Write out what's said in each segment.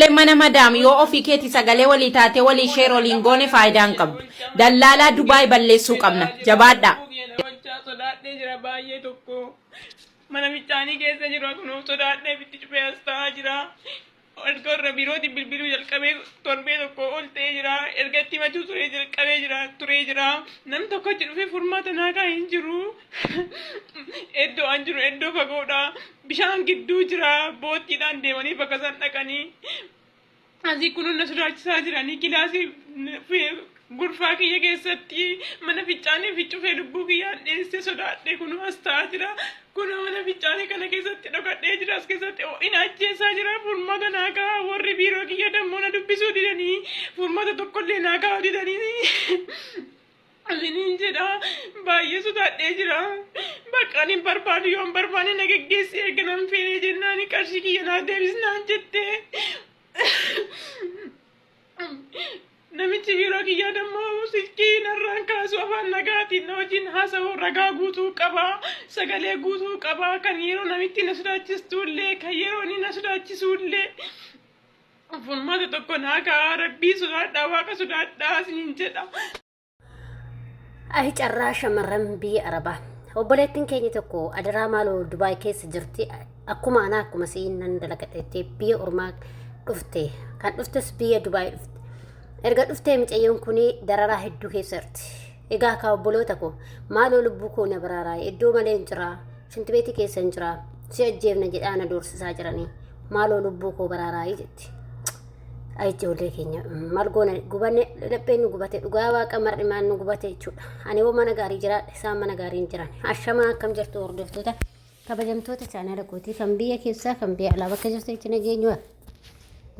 Ijoollee mana madaam yoo ofii keetii sagalee walii taatee walii sheer waliin goone faayidaan qabdu. Dallaalaa Dubaay balleessuu qabna. Jabaadhaa. Sodaadhee jira baay'ee tokko. Mana michaanii keessa jiru kunuun sodaadhee bitti cufee as ta'aa jira. Erga irra birooti bilbiluu jalqabee torbee tokko ol ta'ee jira. Erga itti machuu turee jira. Namni tokko achi dhufee furmaata naakaa hin jiru. Iddoo an jiru iddoo fagoodha. Bishaan gidduu jira. Boottiidhaan deemanii bakka san dhaqanii. Asii kunuun na sodaachisaa jiranii kilaasii gurfaa kiyya keessatti mana fincaanii fi cufee lubbuu kiyyaan dheessee sodaadhee kunuu as ta'aa jira. Kunoo mana fincaanii kana keessatti dhokadhee jira. As keessatti ho'ina ajjeessaa jira. Furmaata naakaa warri biiroo kiyya dammoo na dubbisuu didanii furmaata tokkollee naakaa didanii. Asiniin jedha baay'ee sodaadhee jira. Bakka ani barbaadu yoo barbaade na geggeessi erga nan feenee jennaani qarshii kiyya naa deebisnaan jettee. Namichi biiroo kiyyaa dammoo silkii narraan kaasu afaan nagaatiin na wajjin haasa'u ragaa guutuu qaba. Sagalee guutuu qaba. Kan yeroo namitti na sodaachistullee kan yeroo inni na sodaachisuullee. Furmaata tokko naakaa rabbii sodaadhaa waaqa sodaadhaa isiniin jedha. Ay carraa shamarran biyya Arabaa. Obboleettiin keenya tokko adaraa maaloo Dubaay keessa jirti. Akkuma anaa akkuma siin nan dalagadheettee biyya ormaa dhufte. Kan dhuftes biyya Dubaay dhufte. Erga dhuftee mucayyoon kuni dararaa hedduu keessa jirti. Egaa akka obboloota koo maaloo lubbuu koo na baraaraa iddoo malee hin jira. Shinti beetii keessa hin jira. Si ajjeefna jedhaa na doorsisaa jiranii. Maaloo lubbuu koo baraaraa jetti. Ay ijoollee keenya maal goona gubanne lapheen nu gubate dhugaa waaqa mar'imaan nu gubate jechuudha. Ani hoo mana gaarii jira isaan mana gaarii hin jiran. Ashamaa akkam jirtu hordoftoota kabajamtoota chaanala kootii kan biyya keessaa kan biyya alaa bakka jirtu itti nageenyu.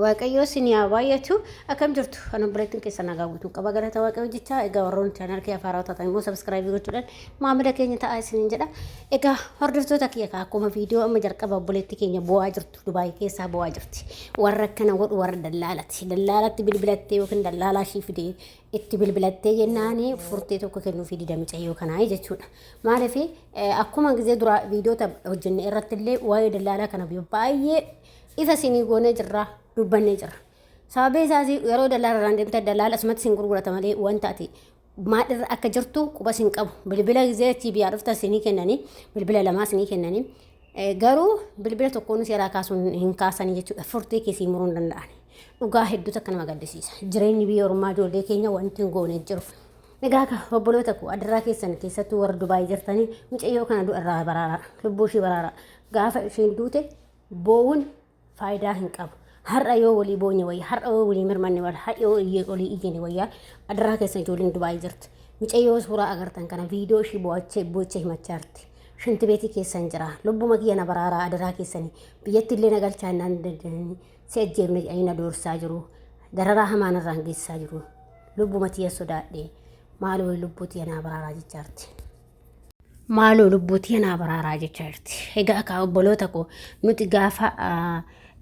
Waaqayyo siniyaa baay'atu akkam jirtu kan obboleettiin keessa nagaa guutuu qaba galata waaqayyo jecha egaa warroon chaanal kee afaaraa taatan immoo subscribe gochuudhaan maamila keenya ta'aa isiniin jedha. Egaa hordoftoota kiyya akkuma viidiyoo amma jalqaba obboleettii keenya bu'aa jirtu Dubaay keessaa bu'aa jirti. Warra akkana godhu warra dallaalatti. Dallaalatti bilbilattee yookiin dallaalaa ishii fidee itti bilbilattee jennaanii furtee tokko kennuu fi dida mucayyoo kanaa jechuudha. Maaliif akkuma gisee dura viidiyoota hojjenne irratti illee waa'ee dallaalaa kana baay'ee ifa sinii goonee jirra. Dubbanne jira. Sababni isaas yeroo dallaalaan deemte dallaala asumatti sin gurgurata malee wanta ati maadhirra akka jirtu quba sin qabu. Bilbila gisee itti biyyaa dhufta sinii kennanii bilbila lamaa sinii kennanii garuu bilbila tokkoon seeraa kaasuun hin kaasanii jechuudha. Furtee keessii muruu hin danda'an. Dhugaa hedduutu akka nama gaddisiisa. Jireenyi biyya ormaa ijoollee keenya wanti hin goone jiru. Egaa obboloota koo adaraa keessan keessattuu warra Dubaay jirtanii mucayyoo kana du'arraa baraaraa lubbuu ishii baraaraa gaafa isheen duute boo'uun faayidaa hin qabu. Har'a yoo walii boonye wayyaa har'a yoo walii mirmanne wal har'a yoo walii iyyane wayyaa adaraa keessan ijoolleen Dubaay jirti. Mucayyoo suuraa agartan kana viidiyoo ishii boochee himachaa jirti. Shinti beetii keessan jira. Lubbuma kiyya na baraaraa adaraa keessanii biyyatti illee na galchaa naan dandeenye si ajjeefne jedhanii na doorsaa jiru. Dararaa hamaa narraan geessaa jiru. Lubbuma tiyya sodaadhee maaloo lubbuu tiyya na baraaraa jechaa jirti. Maaloo lubbuu tiyya na baraaraa jechaa jirti. Egaa akka obboloota koo nuti gaafa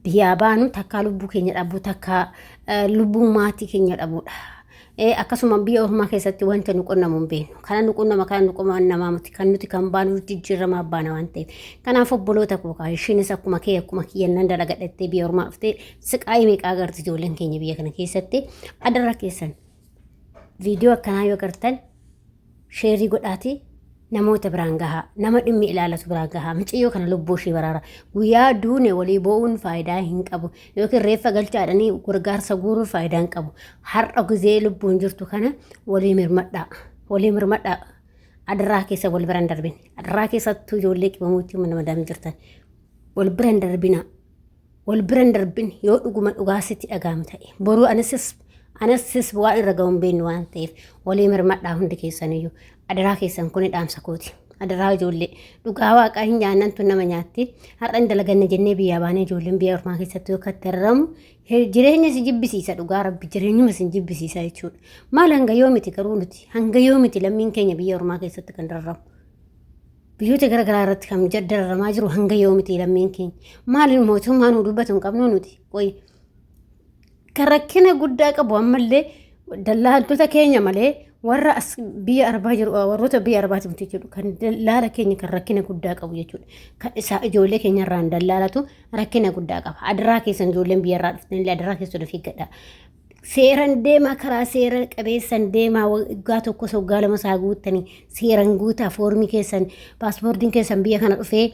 biyyaa baanu takka lubbuu keenya dhabuu takka lubbuu maatii keenya dhabuudha. Akkasuma biyya ormaa keessatti wanta nu qunnamu hin beeknu. Kana nu qunnama miti kan nuti kan baanu jijjiiramaa baana waan ta'eef. Kanaaf obboloota koo ishiinis akkuma kiyyan nan dalagadhattee biyya ormaa dhuftee siqaayii meeqaa agarti ijoolleen keenya biyya kana keessatti adarra keessan viidiyoo akkanaa yoo agartan sheerii godhaatii namoota biraan gahaa nama dhimmi ilaalatu biraan gahaa mucayyoo kana lubbuu ishii baraara guyyaa duune walii boo'uun faayidaa hin qabu yookiin reeffa galchaadhanii gargaarsa guuruun faayidaa hin qabu har'a gizee lubbuun jirtu kana walii mirmadhaa adaraa keessa wal biraan darbin adaraa keessattuu ijoollee qibamuutti nama daami jirtan wal biraan darbin yoo dhuguma dhugaasitti dhagaam ta'e boruu anasis waan irra ga'uun beenu waan ta'eef walii mirmadhaa hundi keessaniyyuu adaraa keessan kuni dhaamsa kooti. Adaraa ijoollee dhugaa waaqaa hin nyaannantu nama nyaatti har'a hin dalaganne jennee biyyaa baanee ijoolleen biyya ormaa keessatti yoo kattarramu jireenya si jibbisiisa dhugaa rabbi jireenyuma si jibbisiisa jechuudha. Maal hanga yoo miti garuu nuti hanga yoo miti lammiin keenya biyya ormaa keessatti kan darramu. Biyyoota garaagaraa irratti kan dararamaa jiru hanga yoo miti lammiin keenya maaliin mootummaan nu dubbatu hin qabnu nuti qoy kan rakkina guddaa qabu ammallee dallaaltota keenya malee warra biyya arbaa jiru warroota biyya arbaatiin jechuudha kan dallaala keenya kan rakkina guddaa qabu jechuudha kan isaa ijoollee keenya irraan dallaalatu rakkina guddaa qaba adiraa keessan ijoolleen biyya irraa dhuftan adiraa keessan ofii gadha seeran deemaa karaa seera qabeessan deemaa waggaa tokko waggaa lama isaa guuttanii seeran guutaa foormii keessan paaspoortiin keessan biyya kana dhufee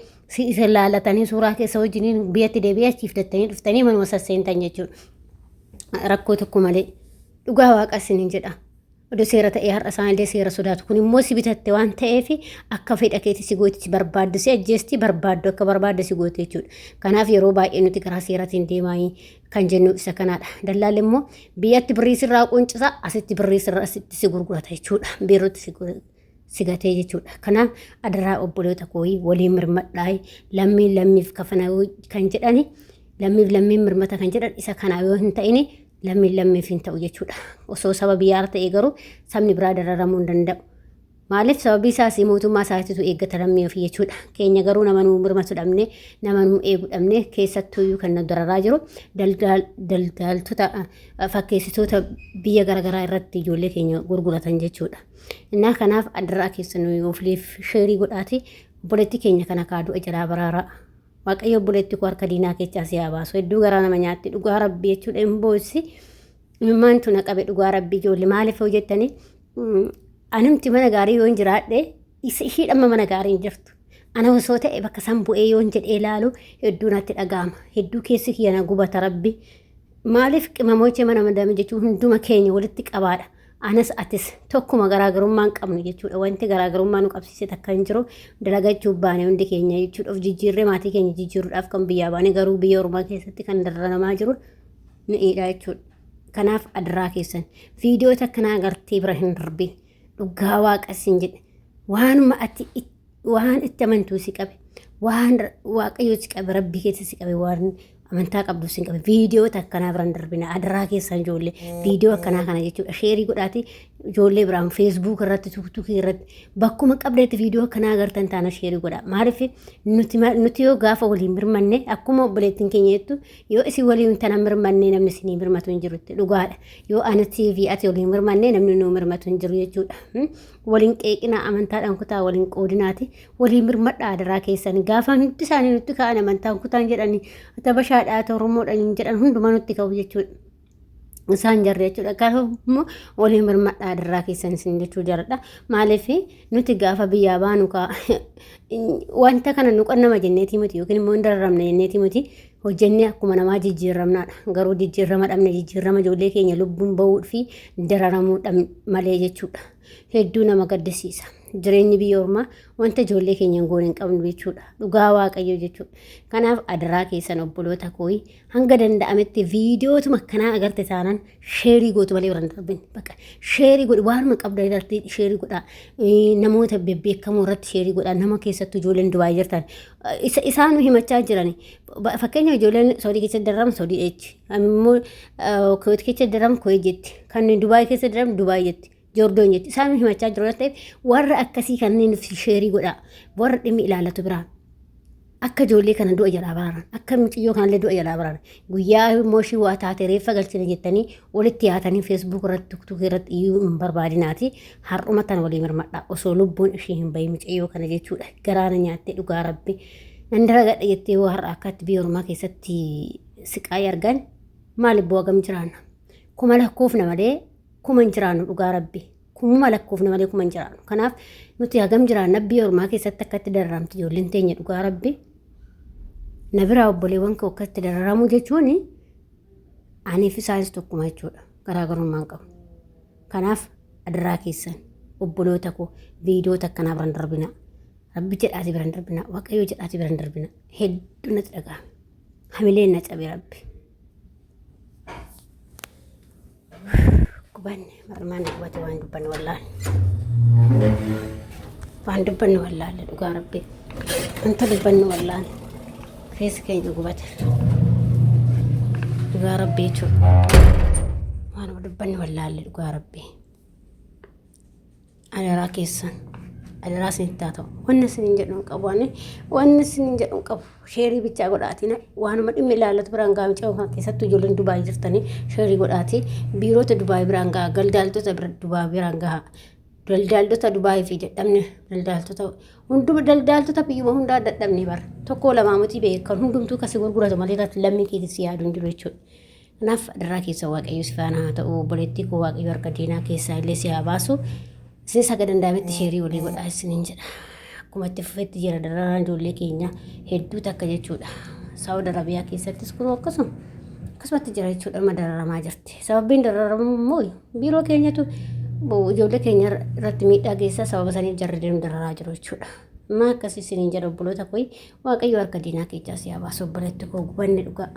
isa laalatanii suuraa keessa wajjiniin biyyatti deebi'ee achiiftattanii dhuftanii manuma sasseentan jechuudha rakkoo tokko malee dhugaa waaqa isiniin jedha. Oduu seera ta'ee har'a isaanillee seera sodaatu kun immoo si bitatte waan ta'eef akka fedha keetti si gootichi barbaaddu si ajjeesti barbaaddu akka barbaadda si goote jechuudha. Kanaaf yeroo baay'ee nuti karaa seeratiin deemaa kan jennu isa kanaadha. Dallaalli immoo biyyatti birrii sirraa quncisa asitti birrii sirraa asitti si gurgurata jechuudha. Biirootti si gatee jechuudha. Kanaaf adaraa obboloota kooyii waliin mirmadhaa lammiif kafana kan jedhani lammiin mirmata kan jedhan isa kanaa yoo hin ta'ini lammiif hin ta'u jechuudha. Osoo saba biyyaa ta'e garuu sabni biraa dararamuu hin danda'u. Maaliif sababii isaas mootummaa isaatiitu eeggata lammii ofii jechuudha. Keenya garuu nama nuu mirmatu dhabne nama nuu eegu dhabne keessattuu kan nu dararaa jiru daldaltoota fakkeessitoota biyya garaagaraa irratti ijoollee keenya gurguratan jechuudha. Innaa kanaaf adaraa keessan ofiif sheerii godhaati obboleetti keenya kana kaaduu jalaa baraaraa. Waaqayyo obboleetti koo harka diinaa keessaa si haa baasu. Hedduu garaa nama nyaatti dhugaa rabbii jechuudha hin boossi. Imimmaantu na qabe dhugaa rabbii ijoollee maaliif hojjettanii anumti mana gaarii yoo hin jiraadhe ishii dhamma mana gaarii hin jirtu. Ana osoo ta'e bakka san bu'ee yoo hin jedhee ilaalu hedduu natti dhaga'ama. Hedduu keessi kiyya na gubata rabbi. Maaliif qimamochee mana madame jechuun hunduma keenya walitti qabaadha. Anas atis tokkuma garaagarummaa hin qabnu jechuudha. Wanti garaagarummaa nu qabsiise takka hin jiru dalagachuuf baane hundi keenya jechuudha. Of jijjiirree maatii keenya jijjiiruudhaaf kan biyyaa baane garuu biyya ormaa keessatti kan dararamaa jiru ni'idha jechuudha. Kanaaf adaraa keessan viidiyoo takkanaa agartee bira hin darbin dhugaa waaqasin jedhe waanuma ati waan itti amantuu si qabe waan waaqayyo si qabe rabbii keessa si qabe waan amantaa qabdu sin qabe viidiyoo takkanaa bira hin darbina adaraa keessan ijoollee viidiyoo akkanaa kana jechuudha sheerii godhaati ijoollee biraan feesbuuk irratti tuuktuukii irratti bakkuma qabdeetti viidiyoo akkanaa agartan taana sheerii godha maaliif nuti yoo gaafa waliin mirmanne akkuma obboleettiin keenya jettu yoo isin waliin tana mirmanne namni isinii mirmatu hin jirutti dhugaadha yoo ana TV ati waliin mirmanne namni nuu mirmatu hin jiru jechuudha waliin qeeqina amantaadhaan kutaa waliin qoodinaati waliin mirmadhaa adaraa keessan gaafa hundi isaanii nutti ka'an amantaan kutaan jedhanii tabashaadhaa Oromoodhaan jedhan hundumaa nutti ka'u jechuudha. Isaan jarri jechuudha. Garuu waliin mirmadhaa adaraa keessan isin jechuu jaradha. Maaliif nuti gaafa biyyaa baanu wanta kana nu qonnama jenneetii miti yookiin immoo hin dararamne jenneetii miti hojjennee akkuma namaa jijjiiramnaadha. Garuu jijjiirama dhabne jijjiirama ijoollee keenya lubbuun bahuu fi dararamuu malee jechuudha. Hedduu nama gaddisiisa. Jireenyi biyya ormaa wanta ijoollee keenya hin goone hin qabnu jechuudha. Dhugaa waaqayyo jechuudha. Kanaaf adaraa keessan obboloota kooyi hanga danda'ametti viidiyootuma akkanaa agarte taanaan sheerii gootu malee biraan darbin. Bakka sheerii godhi waanuma qabda irratti sheerii godhaa. Namoota bebbeekamoo irratti sheerii godhaa. Nama keessattuu ijoolleen Dubaay jirtan isaan himachaa jiran. Fakkeenya ijoolleen Saudii keessa dararamu Saudii jechi. Ammoo Kuwait keessa dararamu Kuwait jetti. Kan Dubaay keessa dararamu Dubaay jetti. Jordoon jetti isaan himachaa jiru ta'eef warra akkasii kanneen sheerii godhaa warra dhimmi ilaalatu biraan akka ijoollee kana du'a jalaa baraaran akka mucayyoo kanallee du'a jalaa baraaran guyyaa mooshii waa taate reeffa galchina jettanii walitti yaatanii feesbuuk irratti tuktukii irratti iyyuu hin barbaadinaati har'uma tan walii mirmadhaa osoo lubbuun ishee hin bahin mucayyoo kana jechuudha garaana nyaattee dhugaa rabbi nan dalagadha jettee yoo har'a akkatti biyya ormaa keessatti siqaayii argan maaliif bu'aa gam jiraanna kuma lakkoofna malee kuma hin jiraannu dhugaa rabbi kuma lakkoofna malee kuma hin jiraannu kanaaf nuti hagam jiraanna biyya ormaa keessatti akkatti dararamti ijoolleen teenya dhugaa rabbi na biraa obboleewwan koo akkatti dararamu jechuun aniif isaanis tokkuma jechuudha garaagarummaan qabu kanaaf adaraa keessan obboloota koo viidiyoota akkanaa biraan darbina rabbi jedhaati biraan darbina waaqayyo jedhaati biraan darbina hedduu natti dhaga'ame hamileen na cabe rabbi kubanne marmaan dubbate waan dubbanne wallaalle dhugaa rabbi wanta dubbanne wallaalle keessa keenya gubate dhugaa rabbi jechuudha waan dubbanne wallaalle dhugaa rabbi adaraa keessan adaraa isinitti haa ta'u. Wanni isiniin jedhu hin qabu. Wanni isiniin jedhu hin qabu. Sheerii bichaa godhaatiin waanuma dhimmi ilaallatu biraan gahaa micaa keessattuu ijoolleen Dubaay jirtanii sheerii godhaatii biiroota Dubaay biraan gahaa daldaaltota Dubaay biraan gahaa. Daldaaltota Dubaay fi dadhabne daldaaltota hunduma daldaaltota biyyuma hundaa dadhabne bara tokko lamaa miti beekan hundumtuu kasi gurguratu malee lammii keetis yaadu hin jiru jechuudha. Kanaaf adaraa keessa waaqayyo si faana haa ta'u obboleettii koo waaqayyo harka diinaa keessaa illee si haa baasu. Isin saga danda'ametti sheerii walii godhaa isiniin jedha. Akkuma itti fufetti jira dararaan ijoollee keenya hedduu takka jechuudha. Saawud Arabiyaa keessattis kun akkasumatti jira jechuudha dararamaa jirti. Sababiin dararamu immoo biiroo keenyatu ijoollee keenya irratti miidhaa geessaa sababa saniif jarri deemu dararaa jiru jechuudha. Maa akkasii isiniin jedha obboloota koo waaqayyo harka diinaa keessaa si haa baasu obboleettii koo gubanne dhugaa.